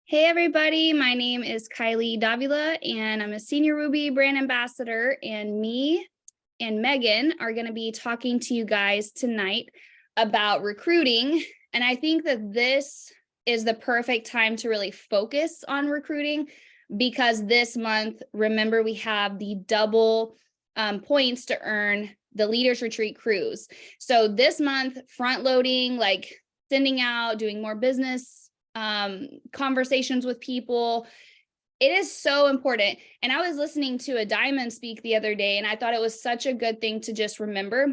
Hey everybody, my name is Kylie Davila and I'm a Senior Ruby brand ambassador, and me and Megan are going to be talking to you guys tonight about recruiting. And I think that this is the perfect time to really focus on recruiting because this month, remember, we have the double points to earn the Leaders Retreat cruise. So this month, front loading, like sending out, doing more business conversations with people. It is so important. And I was listening to a diamond speak the other day, and I thought it was such a good thing to just remember.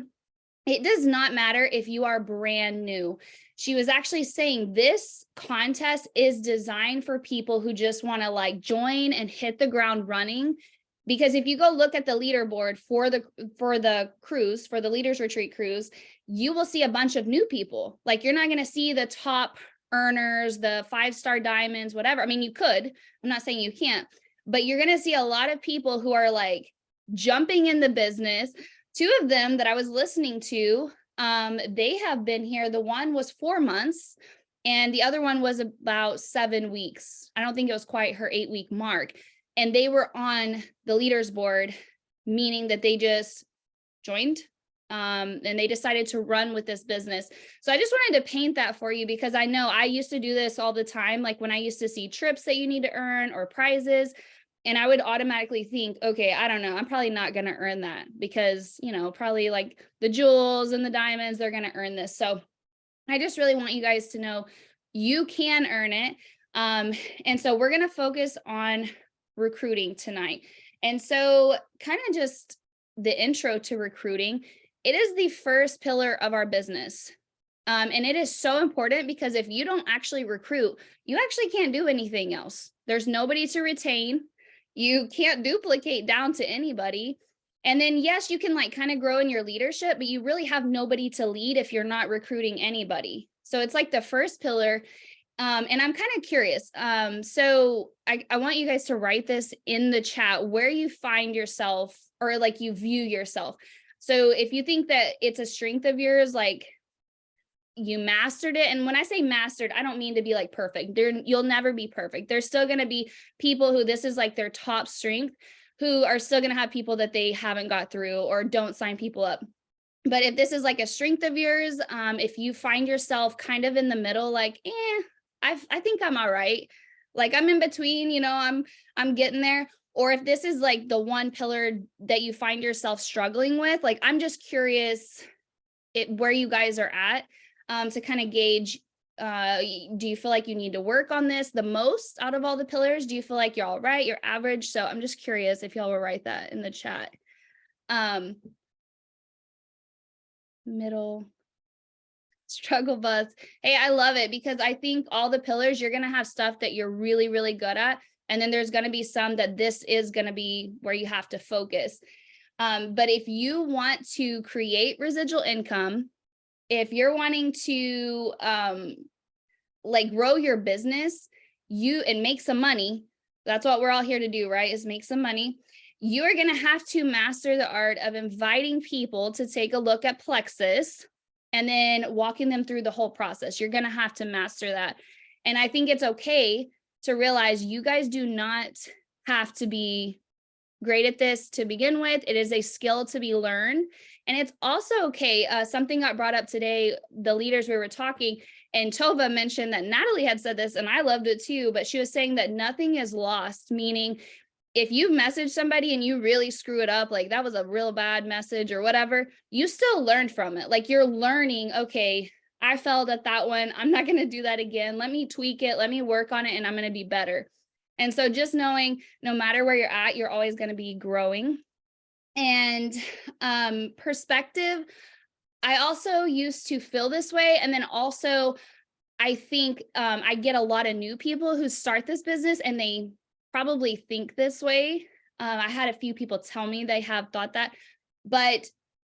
It does not matter if you are brand new. She was actually saying this contest is designed for people who just want to like join and hit the ground running. Because if you go look at the leaderboard for the cruise, for the Leaders Retreat cruise, you will see a bunch of new people. Like, you're not going to see the top earners, the 5-star diamonds, whatever. I mean, you could, I'm not saying you can't, but you're going to see a lot of people who are like jumping in the business. Two of them that I was listening to, they have been here. The one was 4 months and the other one was about 7 weeks. I don't think it was quite her 8-week mark. And they were on the leaders board, meaning that they just joined and they decided to run with this business. So I just wanted to paint that for you because I know I used to do this all the time. Like when I used to see trips that you need to earn or prizes, and I would automatically think, okay, I don't know, I'm probably not going to earn that because, probably like the jewels and the diamonds, they're going to earn this. So I just really want you guys to know you can earn it. And so we're going to focus on recruiting tonight. And so kind of just the intro to recruiting. It is the first pillar of our business. And it is so important because if you don't actually recruit, you actually can't do anything else. There's nobody to retain. You can't duplicate down to anybody. And then, yes, you can like kind of grow in your leadership, but you really have nobody to lead if you're not recruiting anybody. So it's like the first pillar. And I'm kind of curious. So I want you guys to write this in the chat where you find yourself or like you view yourself. So if you think that it's a strength of yours, like you mastered it. And when I say mastered, I don't mean to be like perfect. You'll never be perfect. There's still going to be people who this is like their top strength, who are still going to have people that they haven't got through or don't sign people up. But if this is like a strength of yours, if you find yourself kind of in the middle, like, I think I'm all right. Like I'm in between, I'm getting there. Or if this is like the one pillar that you find yourself struggling with, like, I'm just curious where you guys are at, to kind of gauge, do you feel like you need to work on this the most out of all the pillars? Do you feel like you're all right, you're average? So I'm just curious if y'all will write that in the chat. Middle, struggle bus. Hey, I love it because I think all the pillars, you're going to have stuff that you're really, really good at. And then there's going to be some that this is going to be where you have to focus. But if you want to create residual income, if you're wanting to like grow your business, and make some money, that's what we're all here to do, right? Is make some money. You are going to have to master the art of inviting people to take a look at Plexus and then walking them through the whole process. You're going to have to master that. And I think it's okay to realize you guys do not have to be great at this to begin with. It is a skill to be learned. And it's also okay. Something got brought up today, the leaders we were talking, and Tova mentioned that Natalie had said this, and I loved it too, but she was saying that nothing is lost, meaning if you message somebody and you really screw it up, like that was a real bad message or whatever, you still learned from it. Like you're learning, okay, I failed at that one. I'm not going to do that again. Let me tweak it. Let me work on it and I'm going to be better. And so just knowing no matter where you're at, you're always going to be growing. And perspective, I also used to feel this way. And then also, I think I get a lot of new people who start this business and they probably think this way. I had a few people tell me they have thought that, but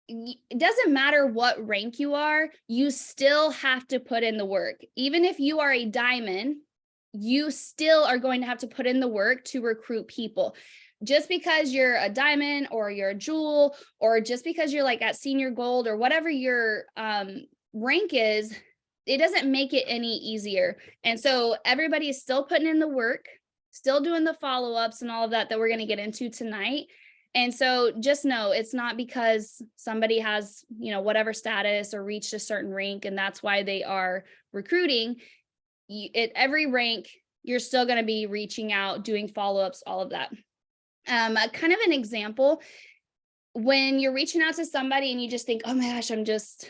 it doesn't matter what rank you are, you still have to put in the work. Even if you are a diamond, you still are going to have to put in the work to recruit people. Just because you're a diamond or you're a jewel, or just because you're like at senior gold or whatever your rank is, it doesn't make it any easier. And so everybody is still putting in the work, still doing the follow-ups and all of that we're going to get into tonight. And so just know it's not because somebody has, whatever status or reached a certain rank and that's why they are recruiting. At every rank, you're still going to be reaching out, doing follow-ups, all of that. Kind of an example, when you're reaching out to somebody and you just think, oh my gosh, I'm just,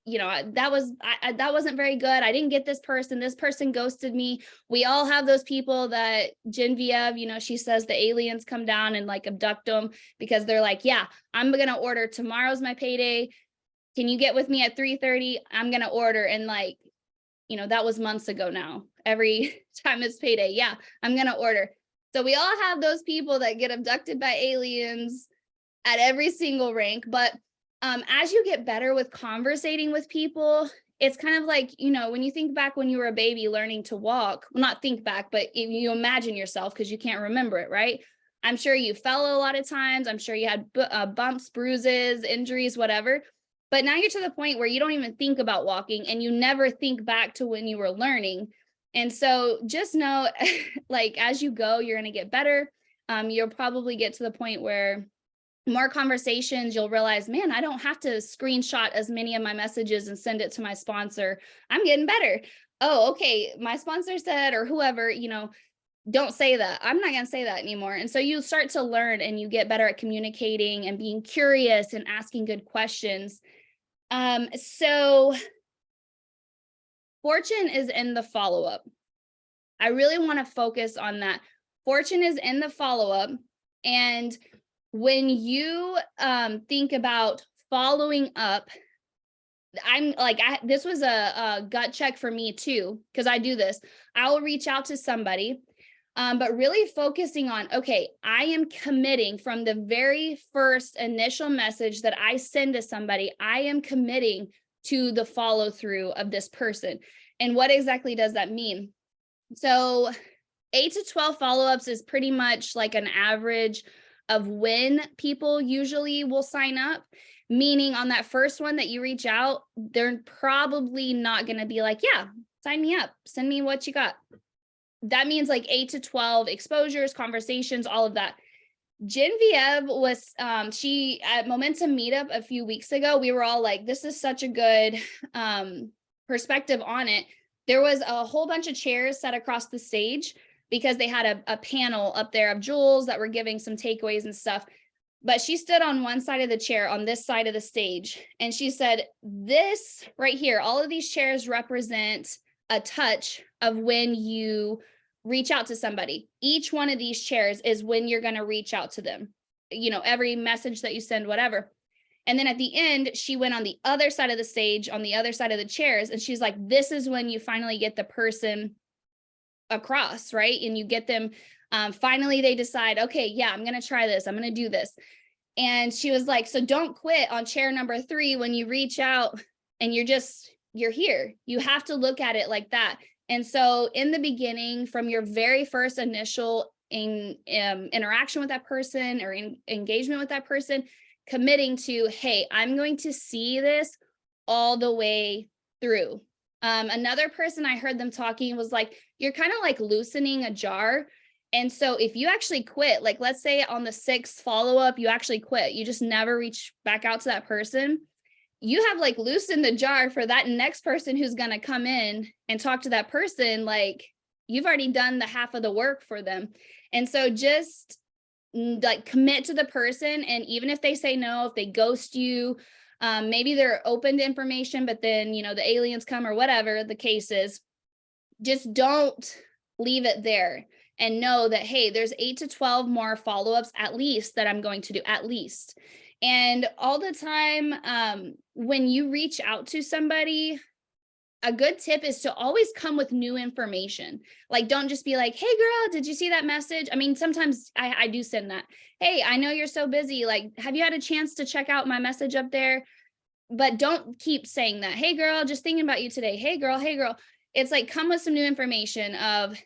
that wasn't very good. I didn't get this person ghosted me. We all have those people that Genevieve, she says the aliens come down and like abduct them because they're like, yeah, I'm going to order. Tomorrow's my payday. Can you get with me at 3:30? I'm going to order. And like, that was months ago now. Every time it's payday. Yeah, I'm going to order. So we all have those people that get abducted by aliens at every single rank. But as you get better with conversating with people, it's kind of like, when you think back when you were a baby learning to walk, well, not think back, but if you imagine yourself, because you can't remember it, right? I'm sure you fell a lot of times. I'm sure you had bumps, bruises, injuries, whatever. But now you're to the point where you don't even think about walking and you never think back to when you were learning. And so just know, like, as you go, you're going to get better. You'll probably get to the point where more conversations, you'll realize, man, I don't have to screenshot as many of my messages and send it to my sponsor. I'm getting better. Oh, okay. My sponsor said, or whoever, don't say that. I'm not going to say that anymore. And so you start to learn and you get better at communicating and being curious and asking good questions. So fortune is in the follow-up. I really want to focus on that. Fortune is in the follow-up. And when you think about following up, I'm like, this was a gut check for me too, because I do this. I will reach out to somebody, but really focusing on, okay, I am committing from the very first initial message that I send to somebody, I am committing to the follow through of this person. And what exactly does that mean? So 8 to 12 follow-ups is pretty much like an average of when people usually will sign up, meaning on that first one that you reach out, they're probably not going to be like, yeah, sign me up, send me what you got. That means like 8 to 12 exposures, conversations, all of that. Genevieve was, she at Momentum Meetup a few weeks ago, we were all like, this is such a good perspective on it. There was a whole bunch of chairs set across the stage because they had a panel up there of Jules that were giving some takeaways and stuff. But she stood on one side of the chair on this side of the stage. And she said, this right here, all of these chairs represent a touch of when you reach out to somebody. Each one of these chairs is when you're going to reach out to them. Every message that you send, whatever. And then at the end, she went on the other side of the stage, on the other side of the chairs. And she's like, this is when you finally get the person across, right? And you get them, finally they decide, okay, yeah, I'm going to try this. I'm going to do this. And she was like, so don't quit on chair number 3 when you reach out and you're here. You have to look at it like that. And so in the beginning, from your very first initial interaction with that person or engagement with that person, committing to, hey, I'm going to see this all the way through. Another person I heard them talking was like, you're kind of like loosening a jar. And so if you actually quit, like let's say on the 6th follow-up, you actually quit, you just never reach back out to that person, you have like loosened the jar for that next person who's going to come in and talk to that person. Like you've already done the half of the work for them. And so just like commit to the person. And even if they say no, if they ghost you, maybe they're open to information, but then, the aliens come or whatever the case is, just don't leave it there and know that, hey, there's 8 to 12 more follow-ups at least that I'm going to do, at least. And all the time, when you reach out to somebody, a good tip is to always come with new information. Like, don't just be like, hey girl, did you see that message? I mean, sometimes I do send that. Hey, I know you're so busy. Like, have you had a chance to check out my message up there? But don't keep saying that. Hey girl, just thinking about you today. Hey girl, hey girl. It's like, come with some new information of,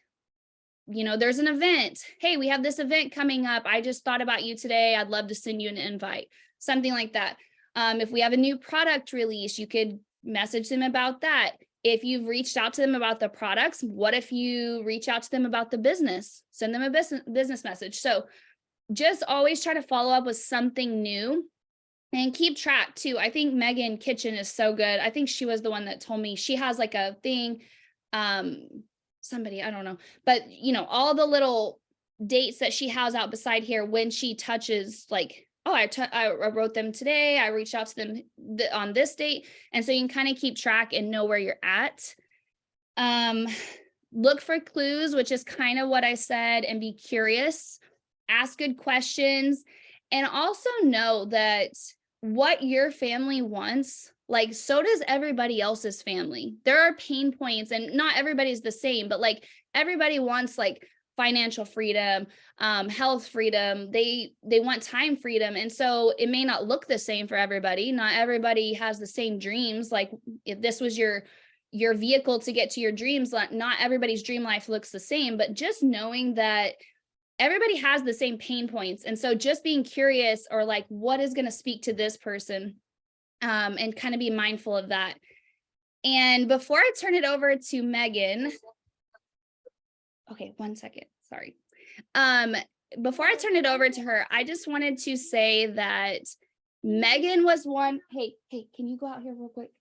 there's an event. Hey, we have this event coming up. I just thought about you today. I'd love to send you an invite, something like that. If we have a new product release, you could message them about that. If you've reached out to them about the products, what if you reach out to them about the business? Send them a business message. So just always try to follow up with something new and keep track too. I think Megan Kitchen is so good. I think she was the one that told me she has like a thing, somebody, I don't know, but you know, all the little dates that she has out beside here when she touches like, oh, I wrote them today. I reached out to them on this date. And so you can kind of keep track and know where you're at. Look for clues, which is kind of what I said, and be curious, ask good questions, and also know that what your family wants, like, so does everybody else's family. There are pain points, and not everybody's the same, but like everybody wants like financial freedom, health freedom, they want time freedom. And so it may not look the same for everybody. Not everybody has the same dreams. Like if this was your vehicle to get to your dreams, not everybody's dream life looks the same, but just knowing that everybody has the same pain points. And so just being curious, or like, what is going to speak to this person, and kind of be mindful of that. And before I turn it over to Megan, okay, 1 second, sorry. Before I turn it over to her, I just wanted to say that Megan was one. Hey, can you go out here real quick?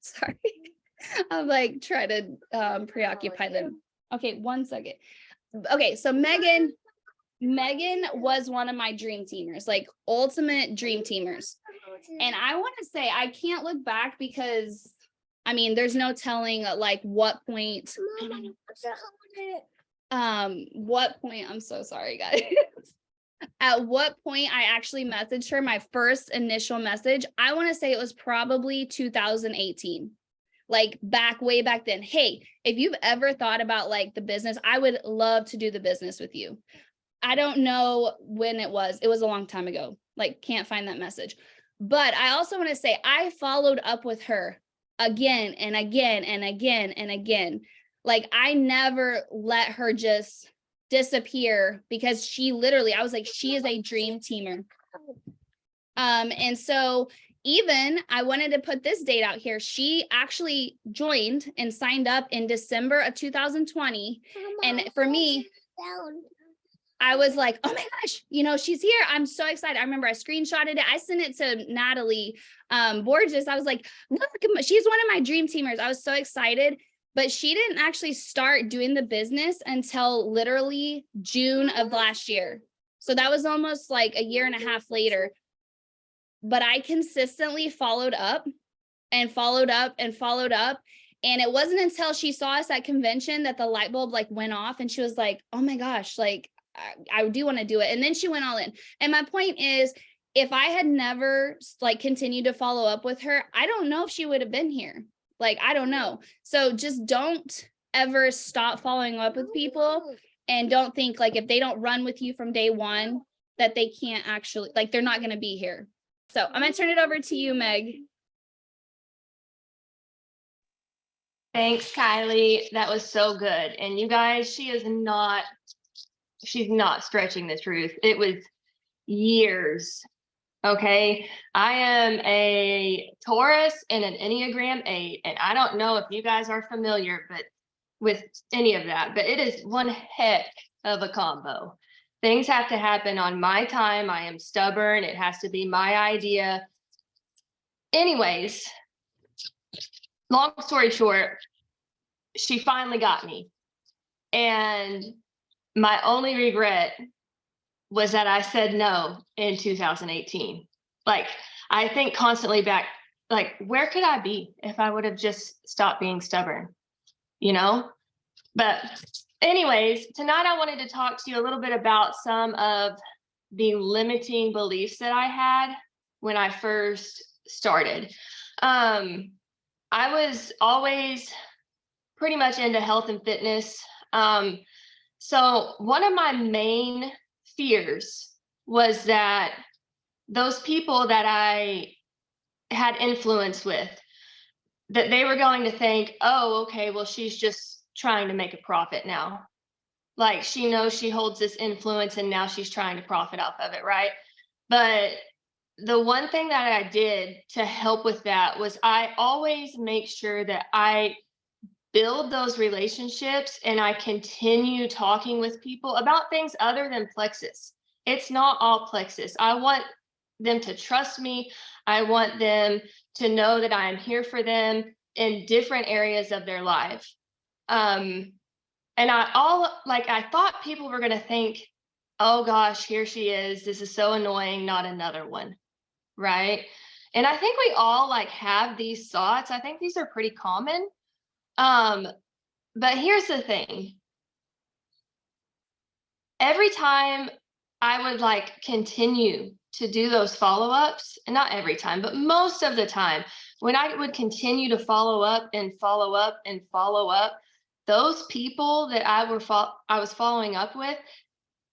Sorry. I'm like trying to preoccupy them. Okay, 1 second. Okay, so Megan was one of my dream teamers, like ultimate dream teamers. And I want to say I can't look back because I mean, there's no telling like what point. What point, I'm so sorry, guys. At what point I actually messaged her, my first initial message, I want to say it was probably 2018. Like way back then. Hey, if you've ever thought about like the business, I would love to do the business with you. I don't know when it was. It was a long time ago. Like, can't find that message. But I also want to say I followed up with her again and again and again and again. Like, I never let her just disappear, because she literally, I was like, she is a dream teamer. And so even I wanted to put this date out here. She actually joined and signed up in December of 2020. And for me, I was like, oh my gosh, you know, she's here. I'm so excited. I remember I screenshotted it. I sent it to Natalie Borges. I was like, look, she's one of my dream teamers. I was so excited. But she didn't actually start doing the business until literally June of last year. So that was almost like a year and a half later. But I consistently followed up and followed up and followed up. And it wasn't until she saw us at convention that the light bulb like went off, and she was like, oh my gosh, like I do want to do it. And then she went all in. And my point is, if I had never like continued to follow up with her, I don't know if she would have been here. Like, I don't know. So just don't ever stop following up with people, and don't think like if they don't run with you from day one that they can't actually, like, they're not going to be here. So I'm going to turn it over to you, Meg. Thanks, Kylie. That was so good. And you guys, she's not stretching the truth. It was years. Okay. I am a Taurus and an Enneagram 8. And I don't know if you guys are familiar with any of that, but it is one heck of a combo. Things have to happen on my time. I am stubborn. It has to be my idea. Anyways, long story short, she finally got me. And my only regret was that I said no in 2018. Like, I think constantly back, like, where could I be if I would have just stopped being stubborn, you know? But anyways, tonight I wanted to talk to you a little bit about some of the limiting beliefs that I had when I first started. I was always pretty much into health and fitness. So one of my main fears was that those people that I had influence with, that they were going to think, oh, okay, well, she's just trying to make a profit now. Like, she knows she holds this influence and now she's trying to profit off of it, right? But the one thing that I did to help with that was I always make sure that I build those relationships and I continue talking with people about things other than Plexus. It's not all Plexus. I want them to trust me. I want them to know that I am here for them in different areas of their life. Um, and I thought people were going to think, oh gosh, here she is. This is so annoying, not another one. Right. And I think we all like have these thoughts. I think these are pretty common. Um, but here's the thing. Every time I would like continue to do those follow-ups, and not every time, but most of the time, when I would continue to follow up and follow up and follow up, those people that I was following up with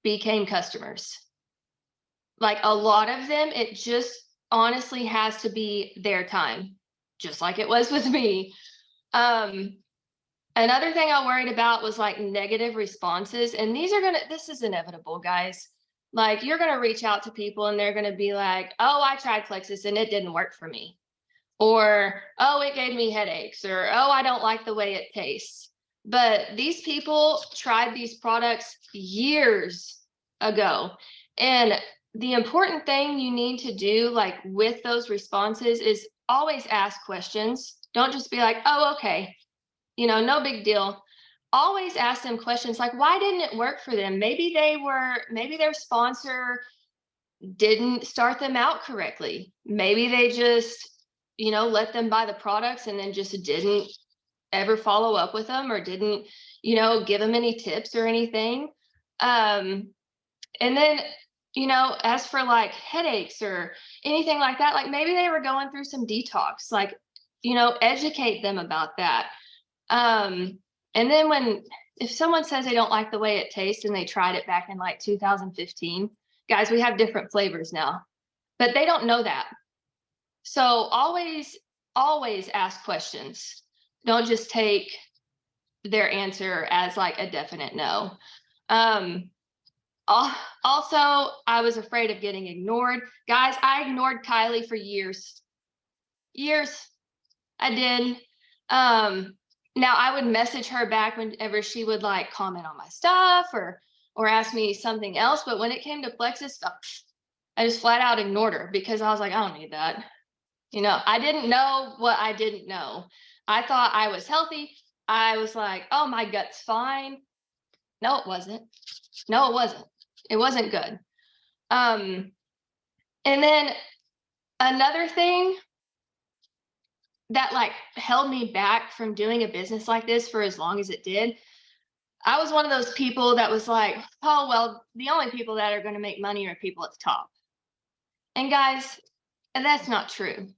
became customers. Like a lot of them, it just honestly has to be their time, just like it was with me. Um, Another thing I worried about was like negative responses. And this is inevitable, guys. Like you're going to reach out to people and they're going to be like, oh, I tried Plexus and it didn't work for me. Or, oh, it gave me headaches. Or, oh, I don't like the way it tastes. But these people tried these products years ago. And the important thing you need to do, like with those responses, is always ask questions. Don't just be like, oh, okay, no big deal. Always ask them questions like, why didn't it work for them? Maybe their sponsor didn't start them out correctly. Maybe they just, let them buy the products and then just didn't ever follow up with them or didn't, give them any tips or anything. And then, as for like headaches or anything like that, like maybe they were going through some detox, like, educate them about that. And then if someone says they don't like the way it tastes and they tried it back in like 2015, guys, we have different flavors now, but they don't know that. So always ask questions. Don't just take their answer as like a definite no. Also, I was afraid of getting ignored. Guys, I ignored Kylie for years. I did. Now I would message her back whenever she would like comment on my stuff or ask me something else. But when it came to Plexus stuff, I just flat out ignored her because I was like, I don't need that. I didn't know what I didn't know. I thought I was healthy. I was like, oh, my gut's fine. No, it wasn't. It wasn't good. And then another thing that like held me back from doing a business like this for as long as it did, I was one of those people that was like, oh, well, the only people that are going to make money are people at the top. And guys, that's not true.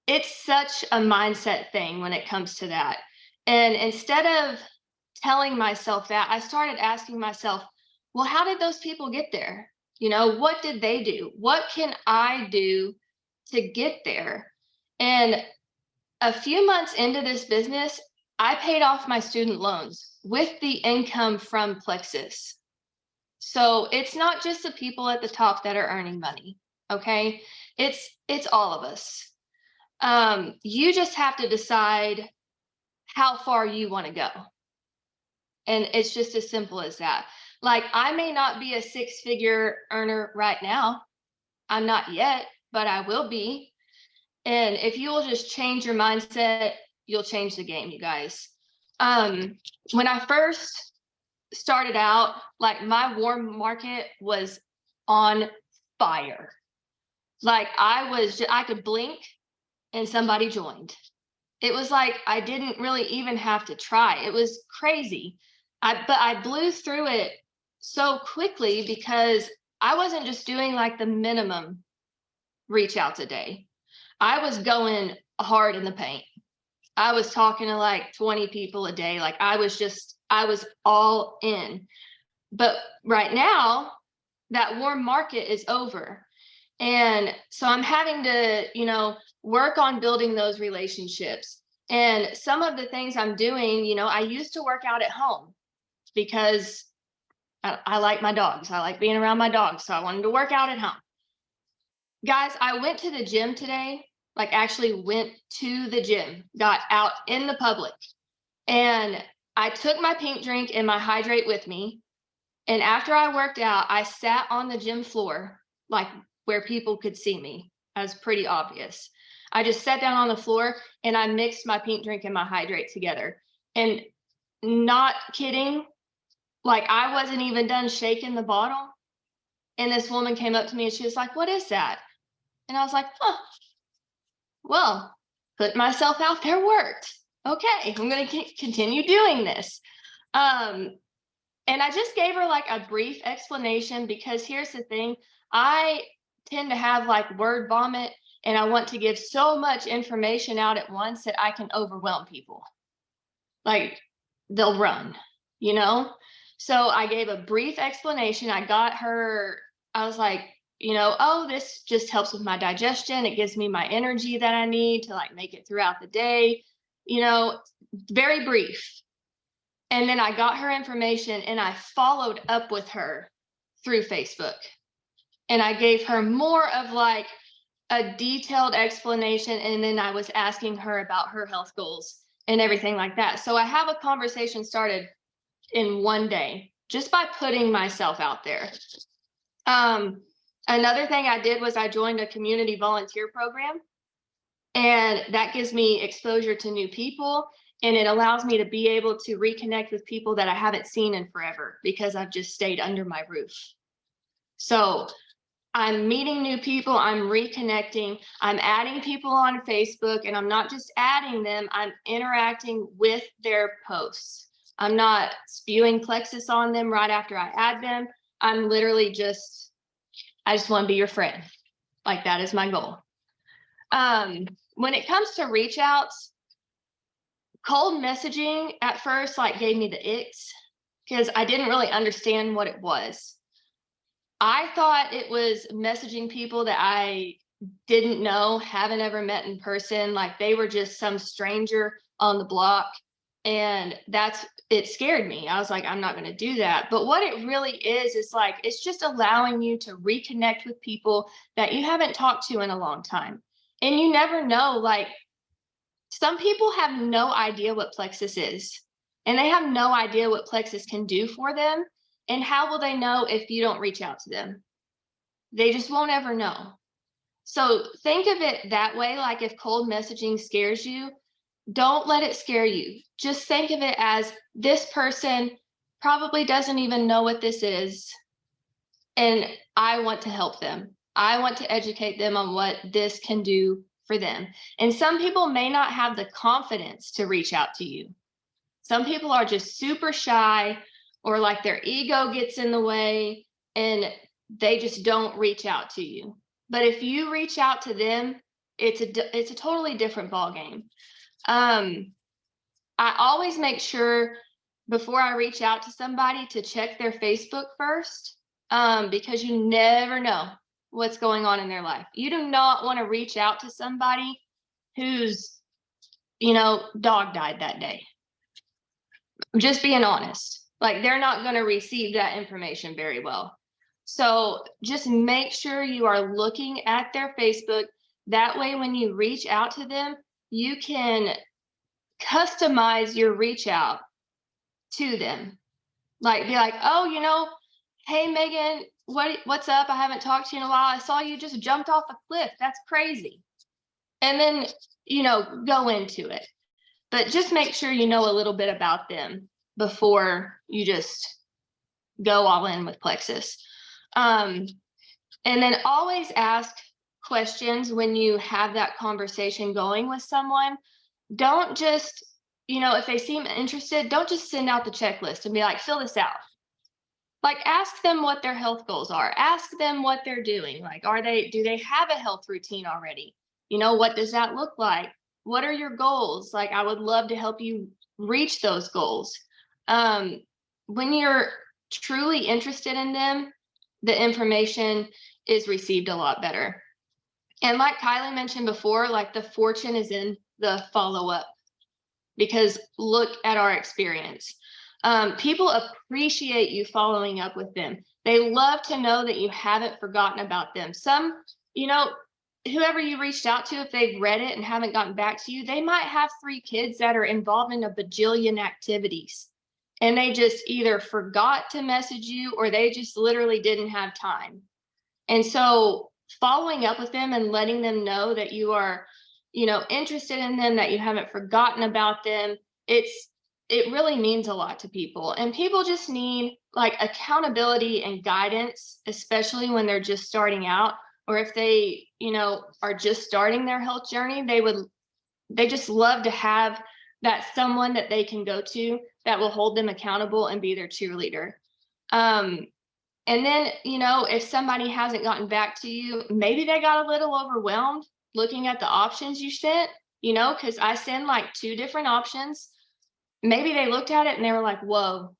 It's such a mindset thing when it comes to that. And instead of telling myself that, I started asking myself, well, how did those people get there? What did they do? What can I do to get there? And a few months into this business, I paid off my student loans with the income from Plexus. So it's not just the people at the top that are earning money. Okay. It's all of us. You just have to decide how far you want to go. And it's just as simple as that. Like, I may not be a six-figure earner right now. I'm not yet, but I will be. And if you will just change your mindset, you'll change the game, you guys. When I first started out, like my warm market was on fire. Like I could blink and somebody joined. It was like I didn't really even have to try. It was crazy. But I blew through it so quickly because I wasn't just doing like the minimum reach outs a day. I was going hard in the paint. I was talking to like 20 people a day. Like I was all in. But right now, that warm market is over. And so I'm having to, work on building those relationships. And some of the things I'm doing, I used to work out at home because I like my dogs. I like being around my dogs. So I wanted to work out at home. Guys, I went to the gym today, like actually went to the gym, got out in the public, and I took my pink drink and my hydrate with me. And after I worked out, I sat on the gym floor, like where people could see me. That was pretty obvious. I just sat down on the floor and I mixed my pink drink and my hydrate together. And not kidding, like I wasn't even done shaking the bottle. And this woman came up to me and she was like, "What is that?" And I was like, "Huh, well, put myself out there worked. Okay, I'm going to continue doing this." Um, and I just gave her like a brief explanation because here's the thing, I tend to have like word vomit and I want to give so much information out at once that I can overwhelm people. Like they'll run, you know? So I gave a brief explanation. I got her, I was like, oh, this just helps with my digestion. It gives me my energy that I need to like make it throughout the day, you know, very brief. And then I got her information and I followed up with her through Facebook. And I gave her more of like a detailed explanation. And then I was asking her about her health goals and everything like that. So I have a conversation started in one day just by putting myself out there. Another thing I did was I joined a community volunteer program, and that gives me exposure to new people. And it allows me to be able to reconnect with people that I haven't seen in forever because I've just stayed under my roof. So I'm meeting new people, I'm reconnecting, I'm adding people on Facebook, and I'm not just adding them, I'm interacting with their posts. I'm not spewing Plexus on them right after I add them. I'm literally I just want to be your friend. Like that is my goal. When it comes to reach outs, cold messaging at first like gave me the icks because I didn't really understand what it was. I thought it was messaging people that I didn't know, haven't ever met in person, like they were just some stranger on the block. And it scared me. I was like, I'm not going to do that. But what it really is like, it's just allowing you to reconnect with people that you haven't talked to in a long time. And you never know, like, some people have no idea what Plexus is, and they have no idea what Plexus can do for them. And how will they know if you don't reach out to them? They just won't ever know. So think of it that way. Like if cold messaging scares you, don't let it scare you. Just think of it as this person probably doesn't even know what this is. And I want to help them. I want to educate them on what this can do for them. And some people may not have the confidence to reach out to you. Some people are just super shy, or like their ego gets in the way and they just don't reach out to you. But if you reach out to them, it's a totally different ball game. I always make sure before I reach out to somebody to check their Facebook first, because you never know what's going on in their life. You do not want to reach out to somebody whose, dog died that day. Just being honest, like they're not going to receive that information very well. So just make sure you are looking at their Facebook. That way, when you reach out to them, you can customize your reach out to them. Like be like, oh, hey Megan, what's up? I haven't talked to you in a while. I saw you just jumped off a cliff. That's crazy. And then, go into it. But just make sure you know a little bit about them before you just go all in with Plexus. And then always ask questions when you have that conversation going with someone. Don't just, if they seem interested, don't just send out the checklist and be like, fill this out. Like ask them what their health goals are. Ask them what they're doing. Like, do they have a health routine already? What does that look like? What are your goals? Like, I would love to help you reach those goals. When you're truly interested in them, the information is received a lot better. And like Kylie mentioned before, like the fortune is in the follow-up, because look at our experience. People appreciate you following up with them. They love to know that you haven't forgotten about them. Some you know, whoever you reached out to, if they've read it and haven't gotten back to you, they might have 3 kids that are involved in a bajillion activities. And they just either forgot to message you or they just literally didn't have time. And so following up with them and letting them know that you are, interested in them, that you haven't forgotten about them, it really means a lot to people. And people just need like accountability and guidance, especially when they're just starting out, or if they, are just starting their health journey, they just love to have that someone that they can go to that will hold them accountable and be their cheerleader. Um, and then, if somebody hasn't gotten back to you, maybe they got a little overwhelmed looking at the options you sent, because I send like 2 different options. Maybe they looked at it and they were like, whoa,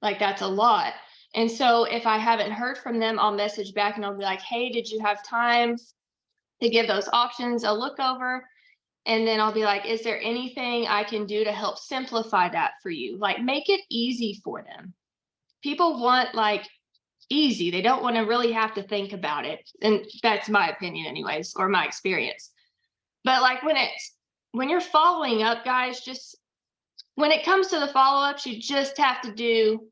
like that's a lot. And so if I haven't heard from them, I'll message back and I'll be like, hey, did you have time to give those options a look over? And then I'll be like, is there anything I can do to help simplify that for you? Like, make it easy for them. People want like easy. They don't want to really have to think about it. And that's my opinion anyways, or my experience. But like when you're following up, guys, just when it comes to the follow-ups, you just have to do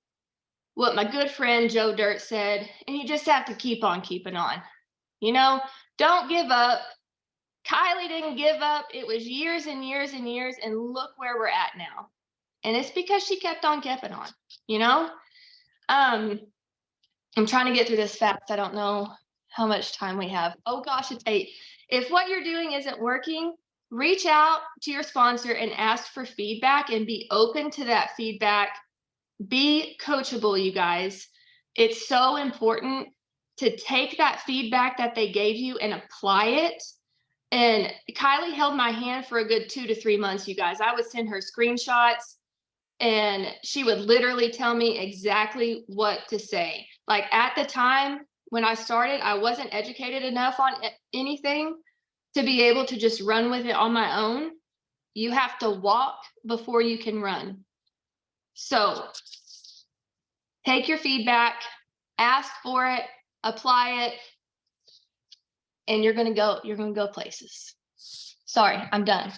what my good friend Joe Dirt said, and you just have to keep on keeping on. Don't give up. Kylie didn't give up. It was years and years and years, and look where we're at now. And it's because she kept on keeping on, I'm trying to get through this fast. I don't know how much time we have. Oh gosh, it's 8. If what you're doing isn't working, reach out to your sponsor and ask for feedback and be open to that feedback. Be coachable, you guys. It's so important to take that feedback that they gave you and apply it. And Kylie held my hand for a good 2 to 3 months, you guys. I would send her screenshots and she would literally tell me exactly what to say. Like at the time when I started, I wasn't educated enough on anything to be able to just run with it on my own. You have to walk before you can run. So take your feedback, ask for it, apply it, and you're going to go places. Sorry, I'm done.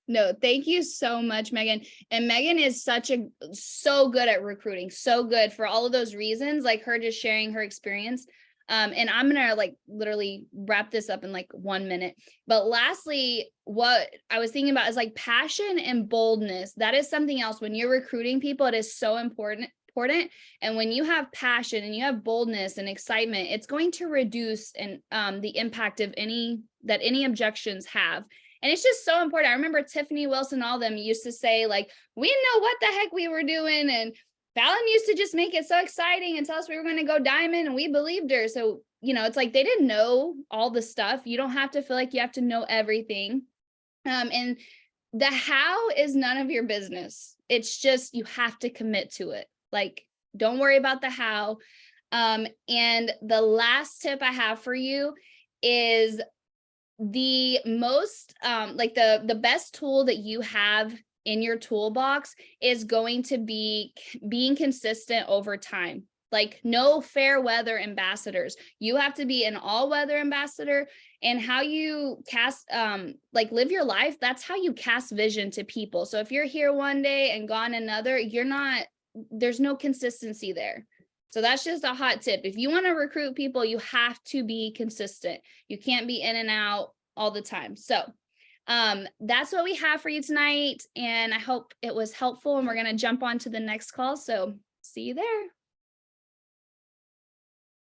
No, thank you so much, Megan. And Megan is so good at recruiting, so good for all of those reasons, like her just sharing her experience. And I'm going to like literally wrap this up in like 1 minute. But lastly, what I was thinking about is like passion and boldness. That is something else. When you're recruiting people, it is so important. And when you have passion and you have boldness and excitement, it's going to reduce the impact of any objections have. And it's just so important. I remember Tiffany Wilson, all of them used to say like, we didn't know what the heck we were doing. And Fallon used to just make it so exciting and tell us we were going to go diamond, and we believed her. So, it's like they didn't know all the stuff. You don't have to feel like you have to know everything. And the how is none of your business. It's just, you have to commit to it. Like, don't worry about the how. And the last tip I have for you is the most, like the best tool that you have in your toolbox is going to be being consistent over time. Like no fair weather ambassadors. You have to be an all weather ambassador, and how you cast, like live your life. That's how you cast vision to people. So if you're here one day and gone another, there's no consistency there. So that's just a hot tip. If you want to recruit people, you have to be consistent. You can't be in and out all the time. So that's what we have for you tonight. And I hope it was helpful, and we're going to jump on to the next call. So see you there.